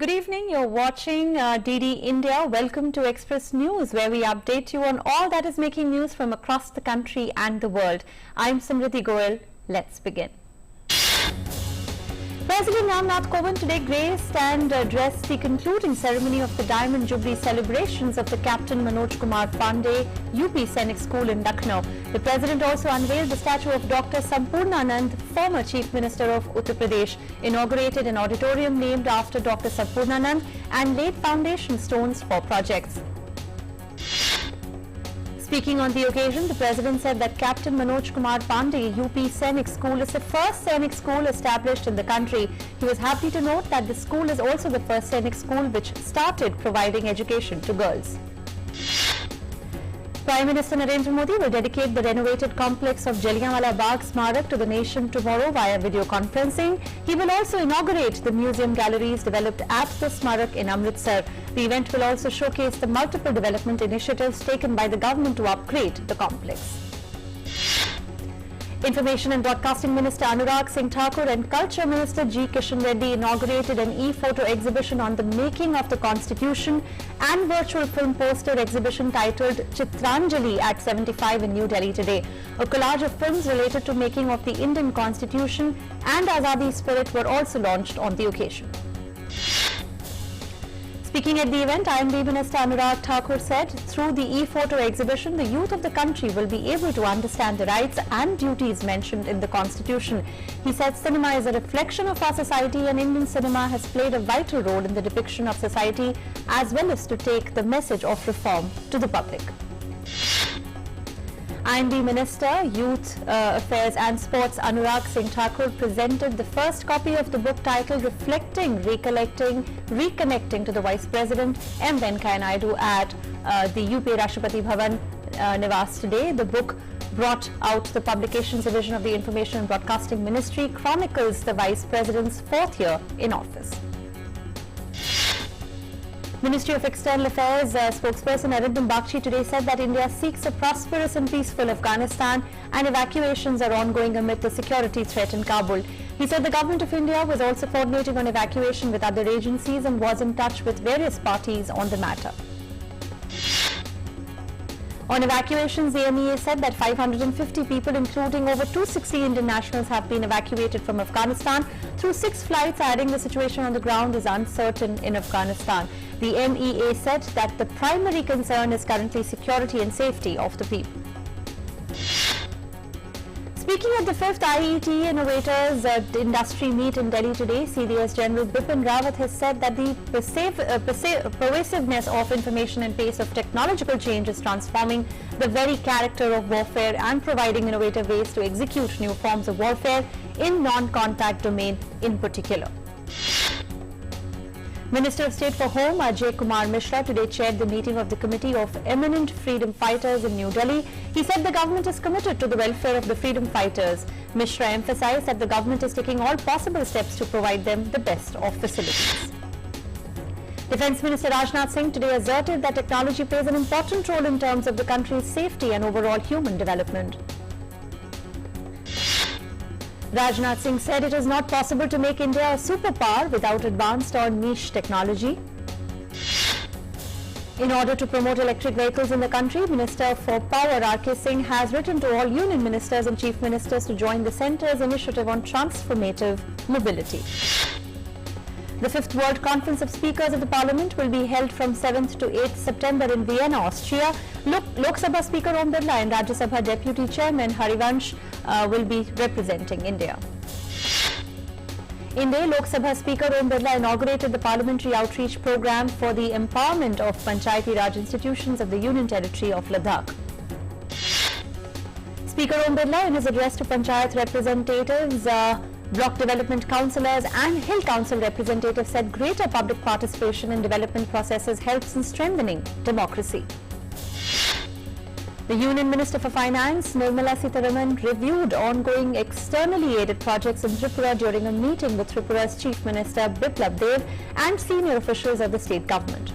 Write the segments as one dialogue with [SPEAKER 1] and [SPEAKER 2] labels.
[SPEAKER 1] Good evening, you're watching DD India. Welcome to Express News, where we update you on all that is making news from across the country and the world. I'm Samriti Goel. Let's begin. President Ramnath Kovind today graced and addressed the concluding ceremony of the Diamond Jubilee celebrations of the Captain Manoj Kumar Pandey UP Sainik School in Lucknow. The President also unveiled the statue of Dr. Sampurnanand, former Chief Minister of Uttar Pradesh, inaugurated an auditorium named after Dr. Sampurnanand and laid foundation stones for projects. Speaking on the occasion, the President said that Captain Manoj Kumar Pandey UP Sainik School is the first Sainik school established in the country. He was happy to note that the school is also the first Sainik school which started providing education to girls. Prime Minister Narendra Modi will dedicate the renovated complex of Jallianwala Bagh Smarak to the nation tomorrow via video conferencing. He will also inaugurate the museum galleries developed at the Smarak in Amritsar. The event will also showcase the multiple development initiatives taken by the government to upgrade the complex. Information and Broadcasting Minister Anurag Singh Thakur and Culture Minister G. Kishan Reddy inaugurated an e-photo exhibition on the making of the Constitution and virtual film poster exhibition titled Chitranjali at 75 in New Delhi today. A collage of films related to making of the Indian Constitution and Azadi spirit were also launched on the occasion. Speaking at the event, IMD Minister Anurag Thakur said, through the e-photo exhibition, the youth of the country will be able to understand the rights and duties mentioned in the Constitution. He said cinema is a reflection of our society and Indian cinema has played a vital role in the depiction of society as well as to take the message of reform to the public. IMD Minister, Youth Affairs and Sports Anurag Singh Thakur presented the first copy of the book titled Reflecting, Recollecting, Reconnecting to the Vice President M. Venkaiah Naidu at the UP Rashtrapati Bhavan Niwas today. The book, brought out the Publications Division of the Information and Broadcasting Ministry, chronicles the Vice President's fourth year in office. Ministry of External Affairs spokesperson Arindam Bakshi today said that India seeks a prosperous and peaceful Afghanistan and evacuations are ongoing amid the security threat in Kabul. He said the government of India was also coordinating on evacuation with other agencies and was in touch with various parties on the matter. On evacuations, the MEA said that 550 people, including over 260 Indian nationals, have been evacuated from Afghanistan through 6 flights, adding the situation on the ground is uncertain in Afghanistan. The MEA said that the primary concern is currently security and safety of the people. Speaking at the 5th IET Innovators Industry Meet in Delhi today, CDS General Bipin Rawat has said that the pervasiveness of information and pace of technological change is transforming the very character of warfare and providing innovative ways to execute new forms of warfare in non-contact domain in particular. Minister of State for Home Ajay Kumar Mishra today chaired the meeting of the Committee of Eminent Freedom Fighters in New Delhi. He said the government is committed to the welfare of the freedom fighters. Mishra emphasized that the government is taking all possible steps to provide them the best of facilities. Defence Minister Rajnath Singh today asserted that technology plays an important role in terms of the country's safety and overall human development. Rajnath Singh said it is not possible to make India a superpower without advanced or niche technology. In order to promote electric vehicles in the country, Minister for Power R.K. Singh has written to all union ministers and chief ministers to join the centre's initiative on transformative mobility. The 5th World Conference of Speakers of the Parliament will be held from 7th to 8th September in Vienna, Austria. Lok Sabha Speaker Om Birla and Rajya Sabha Deputy Chairman Harivansh will be representing India. In May, Lok Sabha Speaker Om Birla inaugurated the Parliamentary Outreach Programme for the empowerment of Panchayati Raj institutions of the Union Territory of Ladakh. Speaker Om Birla, in his address to Panchayat representatives, Block Development Councillors and Hill Council representatives said greater public participation in development processes helps in strengthening democracy. The Union Minister for Finance, Nirmala Sitharaman, reviewed ongoing externally aided projects in Tripura during a meeting with Tripura's Chief Minister Biplab Dev and senior officials of the state government.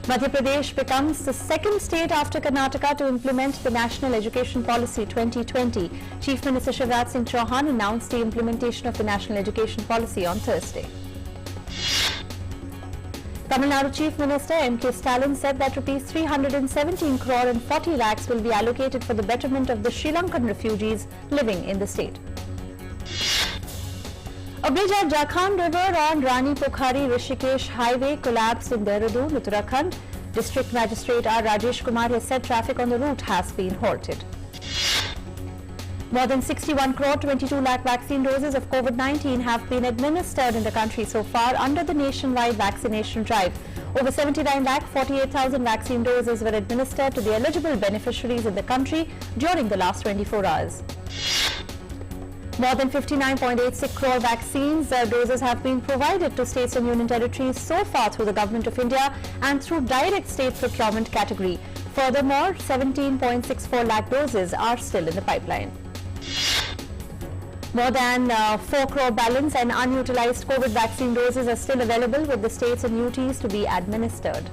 [SPEAKER 1] Madhya Pradesh becomes the second state after Karnataka to implement the National Education Policy 2020. Chief Minister Shivraj Singh Chauhan announced the implementation of the National Education Policy on Thursday. Tamil Nadu Chief Minister M.K. Stalin said that rupees 317 crore and 40 lakhs will be allocated for the betterment of the Sri Lankan refugees living in the state. A bridge at Jharkhand River on Rani Pokhari Rishikesh Highway collapsed in Dehradun, Uttarakhand. District Magistrate R. Rajesh Kumar has said traffic on the route has been halted. More than 61 crore 22 lakh vaccine doses of COVID-19 have been administered in the country so far under the nationwide vaccination drive. Over 79 lakh 48,000 vaccine doses were administered to the eligible beneficiaries in the country during the last 24 hours. More than 59.86 crore vaccines doses have been provided to states and union territories so far through the Government of India and through direct state procurement category. Furthermore, 17.64 lakh doses are still in the pipeline. More than 4 crore balance and unutilized COVID vaccine doses are still available with the states and UTs to be administered.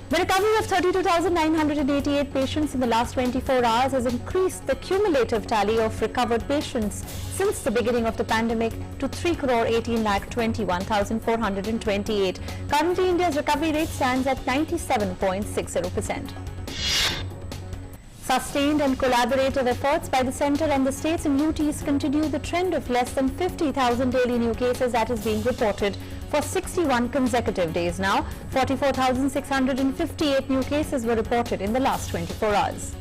[SPEAKER 1] The recovery of 32,988 patients in the last 24 hours has increased the cumulative tally of recovered patients since the beginning of the pandemic to 3 crore 18 lakh 21,428. Currently, India's recovery rate stands at 97.60%. Sustained and collaborative efforts by the centre and the states and UTs continue the trend of less than 50,000 daily new cases that is being reported for 61 consecutive days now. 44,658 new cases were reported in the last 24 hours.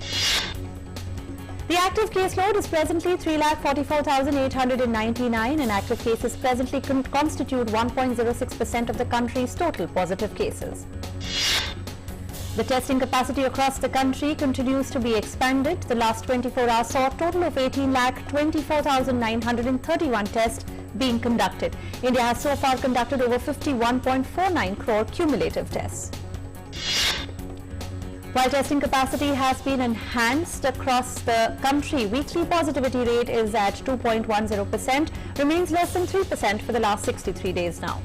[SPEAKER 1] The active caseload is presently 3,44,899 and active cases presently constitute 1.06% of the country's total positive cases. The testing capacity across the country continues to be expanded. The last 24 hours saw a total of 18,24,931 tests being conducted. India has so far conducted over 51.49 crore cumulative tests. While testing capacity has been enhanced across the country, weekly positivity rate is at 2.10%, remains less than 3% for the last 63 days now.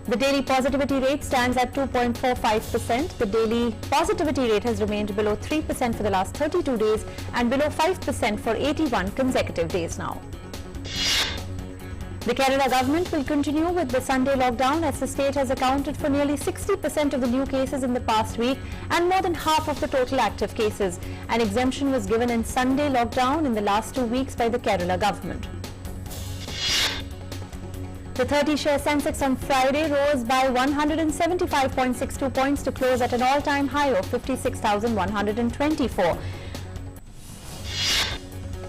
[SPEAKER 1] The daily positivity rate stands at 2.45%. The daily positivity rate has remained below 3% for the last 32 days and below 5% for 81 consecutive days now. The Kerala government will continue with the Sunday lockdown as the state has accounted for nearly 60% of the new cases in the past week and more than half of the total active cases. An exemption was given in Sunday lockdown in the last 2 weeks by the Kerala government. The 30-share Sensex on Friday rose by 175.62 points to close at an all-time high of 56,124.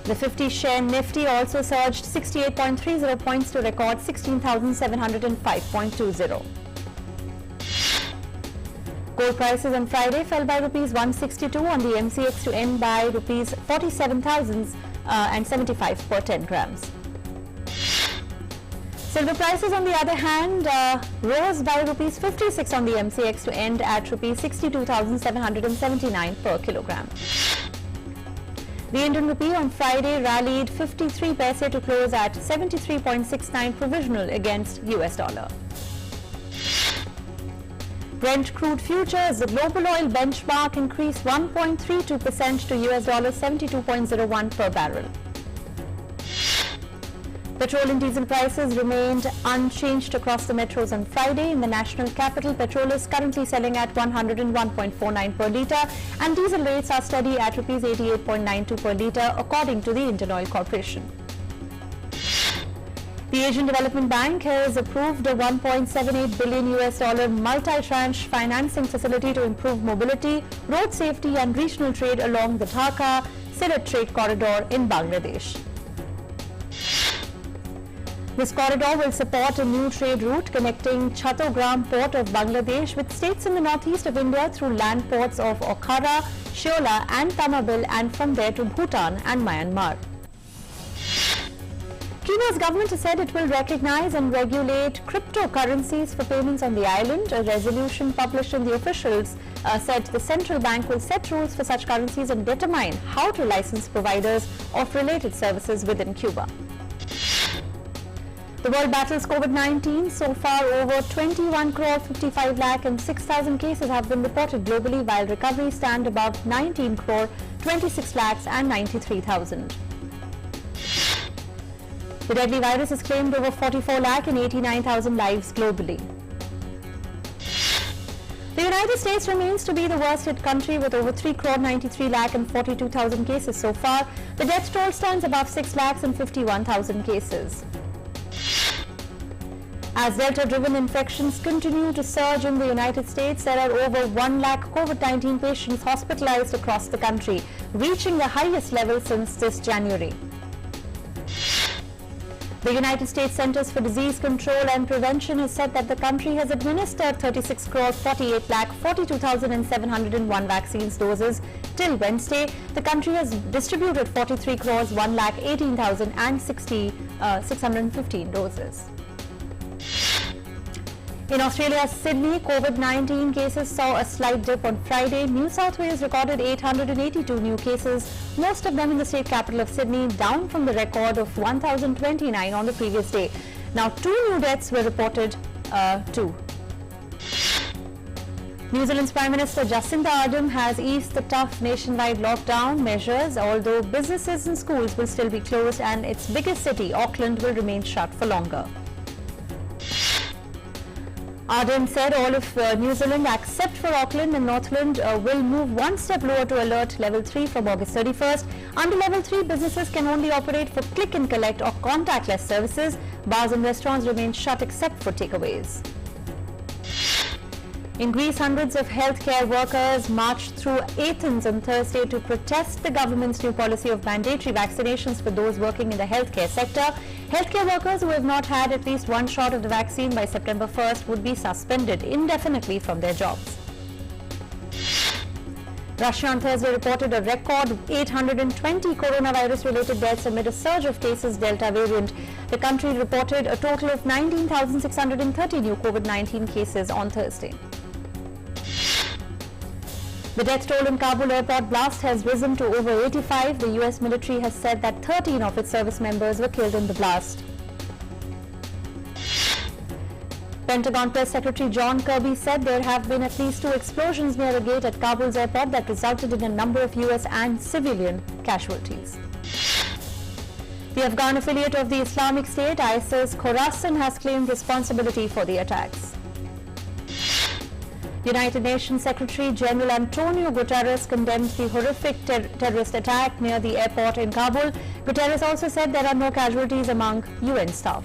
[SPEAKER 1] The 50-share Nifty also surged 68.30 points to record 16,705.20. Gold prices on Friday fell by rupees 162 on the MCX to end by rupees 47,075 per 10 grams. Silver prices, on the other hand, rose by rupees 56 on the MCX to end at rupees 62,779 per kilogram. The Indian rupee on Friday rallied 53 paise to close at 73.69 provisional against US dollar. Brent crude futures, the global oil benchmark increased 1.32% to US dollar 72.01 per barrel. Petrol and diesel prices remained unchanged across the metros on Friday. In the national capital, petrol is currently selling at 101.49 per litre and diesel rates are steady at Rs 88.92 per litre according to the Indian Oil Corporation. The Asian Development Bank has approved a $1.78 billion multi-tranche financing facility to improve mobility, road safety and regional trade along the Dhaka-Sylhet trade corridor in Bangladesh. This corridor will support a new trade route connecting Chattogram port of Bangladesh with states in the northeast of India through land ports of Okhara, Shiola and Tamabil and from there to Bhutan and Myanmar. Kenya's government has said it will recognize and regulate cryptocurrencies for payments on the island. A resolution published in the officials said the central bank will set rules for such currencies and determine how to license providers of related services within Cuba. The world battles COVID-19. So far, over 21 crore 55 lakh and 6,000 cases have been reported globally, while recoveries stand above 19 crore 26 lakhs and 93,000. The deadly virus has claimed over 44 lakh and 89,000 lives globally. The United States remains to be the worst hit country with over 3 crore 93 lakh and 42,000 cases so far. The death toll stands above 6 lakhs and 51,000 cases. As Delta-driven infections continue to surge in the United States, there are over 1 lakh COVID-19 patients hospitalized across the country, reaching the highest level since this January. The United States Centers for Disease Control and Prevention has said that the country has administered 36 crore 48 lakh 42,701 vaccines doses till Wednesday. The country has distributed 43 crores 1 lakh 18,615 doses. In Australia's Sydney, COVID-19 cases saw a slight dip on Friday. New South Wales recorded 882 new cases, most of them in the state capital of Sydney, down from the record of 1,029 on the previous day. Now, 2 new deaths were reported too. New Zealand's Prime Minister Jacinda Ardern has eased the tough nationwide lockdown measures, although businesses and schools will still be closed and its biggest city, Auckland, will remain shut for longer. Ardern said all of New Zealand, except for Auckland and Northland, will move one step lower to alert level 3 from August 31st. Under level 3, businesses can only operate for click and collect or contactless services. Bars and restaurants remain shut except for takeaways. In Greece, hundreds of healthcare workers marched through Athens on Thursday to protest the government's new policy of mandatory vaccinations for those working in the healthcare sector. Healthcare workers who have not had at least one shot of the vaccine by September 1st would be suspended indefinitely from their jobs. Russia on Thursday reported a record 820 coronavirus-related deaths amid a surge of cases Delta variant. The country reported a total of 19,630 new COVID-19 cases on Thursday. The death toll in Kabul airport blast has risen to over 85. The US military has said that 13 of its service members were killed in the blast. Pentagon Press Secretary John Kirby said there have been at least 2 explosions near a gate at Kabul's airport that resulted in a number of US and civilian casualties. The Afghan affiliate of the Islamic State, ISIS, Khorasan, has claimed responsibility for the attacks. United Nations Secretary General Antonio Guterres condemned the horrific terrorist attack near the airport in Kabul. Guterres also said there are no casualties among UN staff.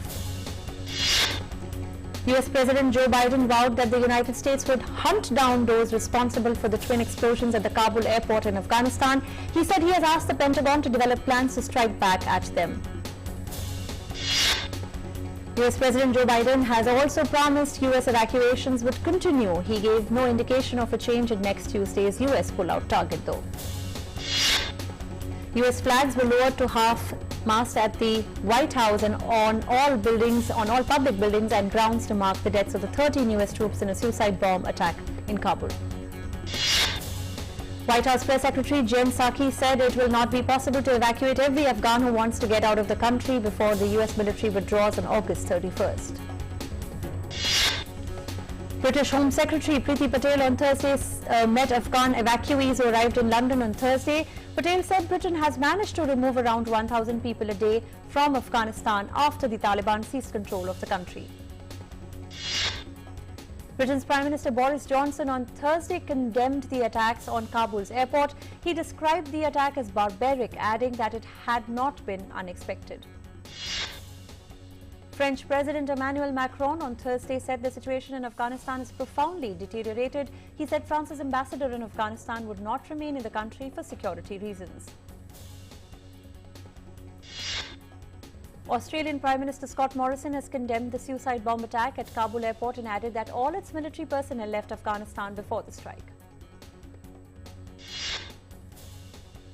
[SPEAKER 1] US President Joe Biden vowed that the United States would hunt down those responsible for the twin explosions at the Kabul airport in Afghanistan. He said he has asked the Pentagon to develop plans to strike back at them. US President Joe Biden has also promised US evacuations would continue. He gave no indication of a change in next Tuesday's US pullout target, though. US flags were lowered to half-mast at the White House and on all public buildings and grounds to mark the deaths of the 13 US troops in a suicide bomb attack in Kabul. White House Press Secretary Jen Psaki said it will not be possible to evacuate every Afghan who wants to get out of the country before the US military withdraws on August 31st. British Home Secretary Priti Patel on Thursday met Afghan evacuees who arrived in London on Thursday. Patel said Britain has managed to remove around 1,000 people a day from Afghanistan after the Taliban seized control of the country. Britain's Prime Minister Boris Johnson on Thursday condemned the attacks on Kabul's airport. He described the attack as barbaric, adding that it had not been unexpected. French President Emmanuel Macron on Thursday said the situation in Afghanistan is profoundly deteriorated. He said France's ambassador in Afghanistan would not remain in the country for security reasons. Australian Prime Minister Scott Morrison has condemned the suicide bomb attack at Kabul airport and added that all its military personnel left Afghanistan before the strike.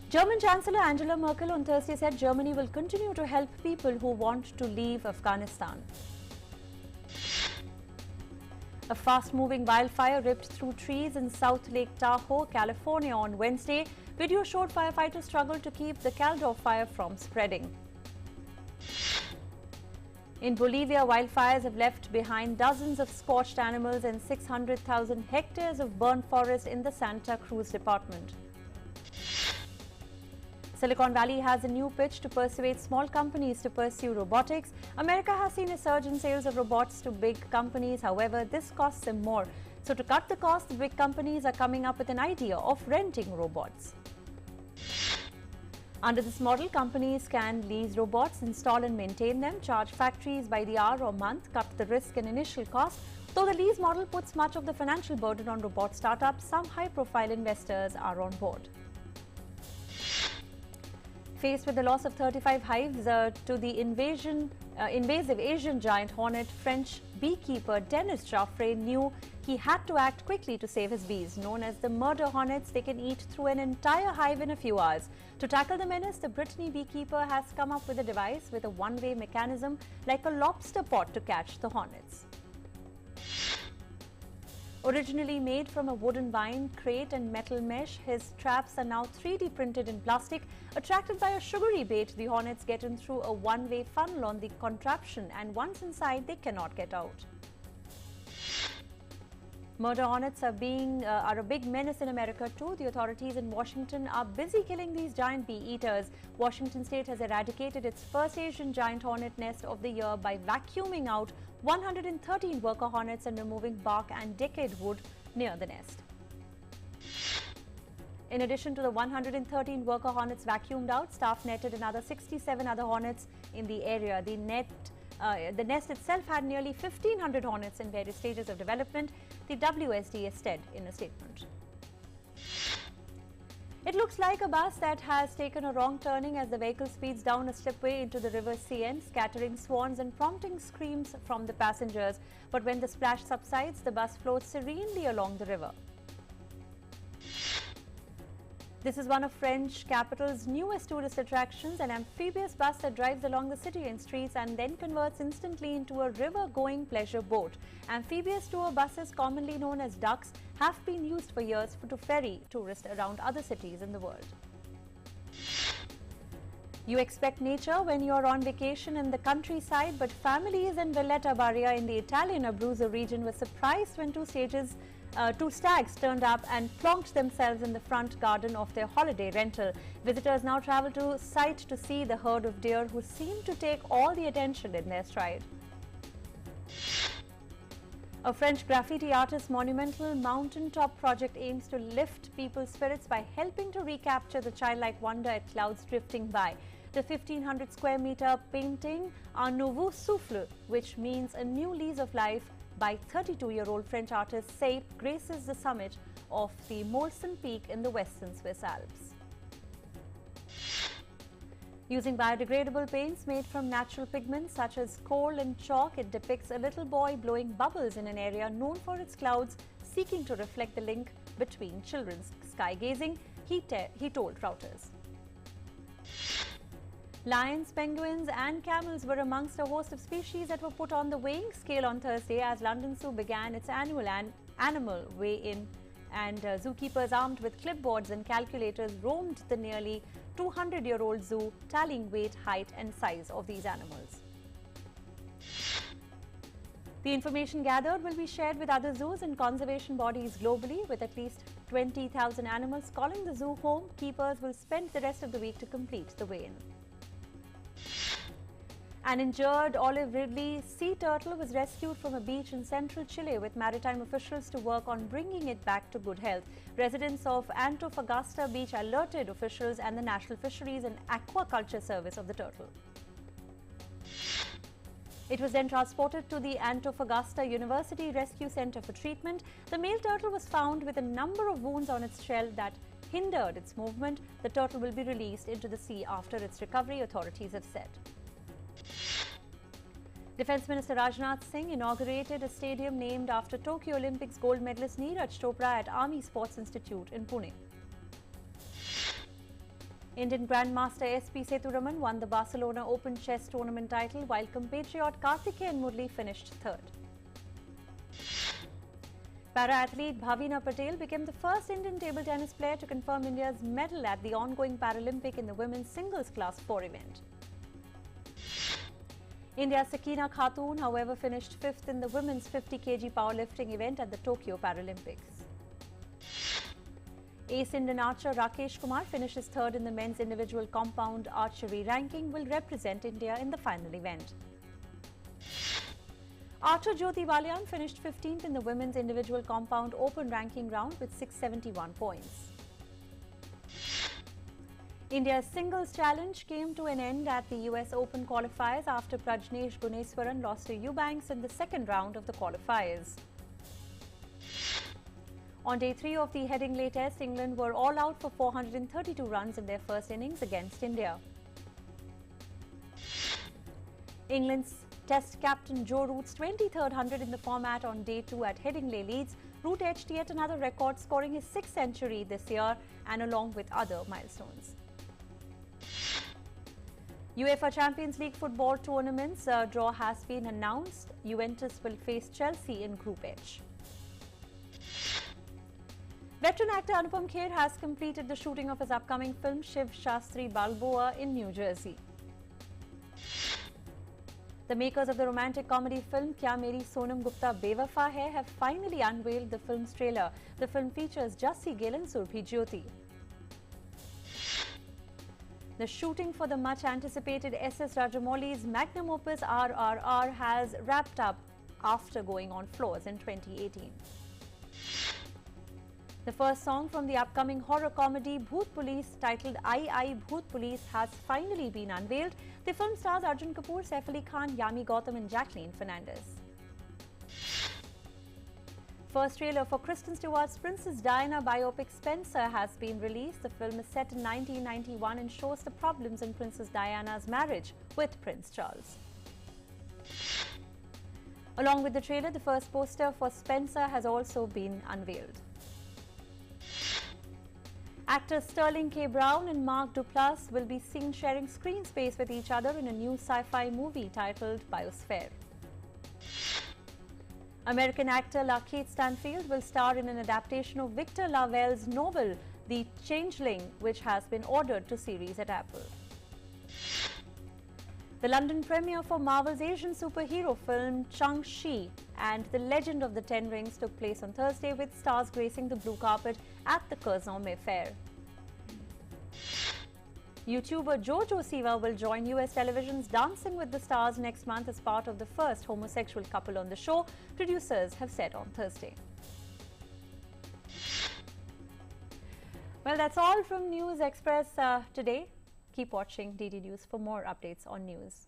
[SPEAKER 1] German Chancellor Angela Merkel on Thursday said Germany will continue to help people who want to leave Afghanistan. A fast-moving wildfire ripped through trees in South Lake Tahoe, California on Wednesday. Video showed firefighters struggle to keep the Caldor fire from spreading. In Bolivia, wildfires have left behind dozens of scorched animals and 600,000 hectares of burnt forest in the Santa Cruz department. Silicon Valley has a new pitch to persuade small companies to pursue robotics. America has seen a surge in sales of robots to big companies. However, this costs them more. So to cut the cost, the big companies are coming up with an idea of renting robots. Under this model, companies can lease robots, install and maintain them, charge factories by the hour or month, cut the risk and initial cost. Though the lease model puts much of the financial burden on robot startups, some high-profile investors are on board. Faced with the loss of 35 hives to the invasive Asian giant hornet, French beekeeper Denis Jaffray knew he had to act quickly to save his bees. Known as the murder hornets, they can eat through an entire hive in a few hours. To tackle the menace, the Brittany beekeeper has come up with a device with a one-way mechanism like a lobster pot to catch the hornets. Originally made from a wooden vine, crate and metal mesh, his traps are now 3D printed in plastic. Attracted by a sugary bait, the hornets get in through a one-way funnel on the contraption, and once inside, they cannot get out. Murder hornets are a big menace in America too. The authorities in Washington are busy killing these giant bee eaters. Washington state has eradicated its first Asian giant hornet nest of the year by vacuuming out 113 worker hornets and removing bark and decayed wood near the nest. In addition to the 113 worker hornets vacuumed out, staff netted another 67 other hornets in the area. The nest itself had nearly 1,500 hornets in various stages of development, the WSDA said in a statement. It looks like a bus that has taken a wrong turning as the vehicle speeds down a slipway into the river Seine, scattering swans and prompting screams from the passengers. But when the splash subsides, the bus floats serenely along the river. This is one of French capital's newest tourist attractions, an amphibious bus that drives along the city and streets and then converts instantly into a river-going pleasure boat. Amphibious tour buses, commonly known as ducks, have been used for years to ferry tourists around other cities in the world. You expect nature when you're on vacation in the countryside, but families in Villetta Barria in the Italian Abruzzo region were surprised when two stags turned up and plonked themselves in the front garden of their holiday rental. Visitors now travel to site to see the herd of deer who seem to take all the attention in their stride. A French graffiti artist's monumental mountaintop project aims to lift people's spirits by helping to recapture the childlike wonder at clouds drifting by. The 1,500 square meter painting Un Nouveau Souffle, which means a new lease of life, by 32-year-old French artist Seip, graces the summit of the Molson Peak in the western Swiss Alps. Using biodegradable paints made from natural pigments such as coal and chalk, it depicts a little boy blowing bubbles in an area known for its clouds, seeking to reflect the link between children's sky gazing, he told Reuters. Lions, penguins and camels were amongst a host of species that were put on the weighing scale on Thursday as London Zoo began its annual animal weigh-in, and zookeepers armed with clipboards and calculators roamed the nearly 200-year-old zoo, tallying weight, height and size of these animals. The information gathered will be shared with other zoos and conservation bodies globally. With at least 20,000 animals calling the zoo home, keepers will spend the rest of the week to complete the weigh-in. An injured olive ridley sea turtle was rescued from a beach in central Chile with maritime officials to work on bringing it back to good health. Residents of Antofagasta Beach alerted officials and the National Fisheries and Aquaculture Service of the turtle. It was then transported to the Antofagasta University Rescue Center for treatment. The male turtle was found with a number of wounds on its shell that hindered its movement. The turtle will be released into the sea after its recovery, authorities have said. Defence Minister Rajnath Singh inaugurated a stadium named after Tokyo Olympics gold medalist Neeraj Chopra at Army Sports Institute in Pune. Indian Grandmaster S.P. Sethuraman won the Barcelona Open Chess Tournament title, while compatriot Karthikeyan Murli finished third. Para-athlete Bhavina Patel became the first Indian table tennis player to confirm India's medal at the ongoing Paralympic in the women's singles class 4 event. India's Sakina Khatun, however, finished 5th in the women's 50 kg powerlifting event at the Tokyo Paralympics. Ace Indian archer Rakesh Kumar finishes third in the men's individual compound archery ranking, will represent India in the final event. Archer Jyoti Balian finished 15th in the women's individual compound open ranking round with 671 points. India's singles challenge came to an end at the US Open qualifiers after Prajnesh Gunneswaran lost to Eubanks in the second round of the qualifiers. On day 3 of the Headingley Test, England were all out for 432 runs in their first innings against India. England's Test captain Joe Root's 23rd 100 in the format on day 2 at Headingley Leeds. Root edged yet another record, scoring his 6th century this year and along with other milestones. UEFA Champions League football tournaments draw has been announced. Juventus will face Chelsea in Group H. Veteran actor Anupam Kher has completed the shooting of his upcoming film Shiv Shastri Balboa in New Jersey. The makers of the romantic comedy film Kya Meri Sonam Gupta Bewafa Hai have finally unveiled the film's trailer. The film features Jassi Gill and Surbhi Jyoti. The shooting for the much-anticipated S.S. Rajamouli's magnum opus RRR has wrapped up after going on floors in 2018. The first song from the upcoming horror comedy Bhoot Police, titled I Bhoot Police, has finally been unveiled. The film stars Arjun Kapoor, Saif Ali Khan, Yami Gautam and Jacqueline Fernandez. First trailer for Kristen Stewart's Princess Diana biopic Spencer has been released. The film is set in 1991 and shows the problems in Princess Diana's marriage with Prince Charles. Along with the trailer, the first poster for Spencer has also been unveiled. Actors Sterling K. Brown and Mark Duplass will be seen sharing screen space with each other in a new sci-fi movie titled Biosphere. American actor Lakeith Stanfield will star in an adaptation of Victor Laval's novel The Changeling, which has been ordered to series at Apple. The London premiere for Marvel's Asian superhero film Shang-Chi and the Legend of the Ten Rings took place on Thursday, with stars gracing the blue carpet at the Curzon Mayfair. YouTuber Jojo Siva will join US television's Dancing with the Stars next month as part of the first homosexual couple on the show, producers have said on Thursday. Well, that's all from News Express today. Keep watching DD News for more updates on news.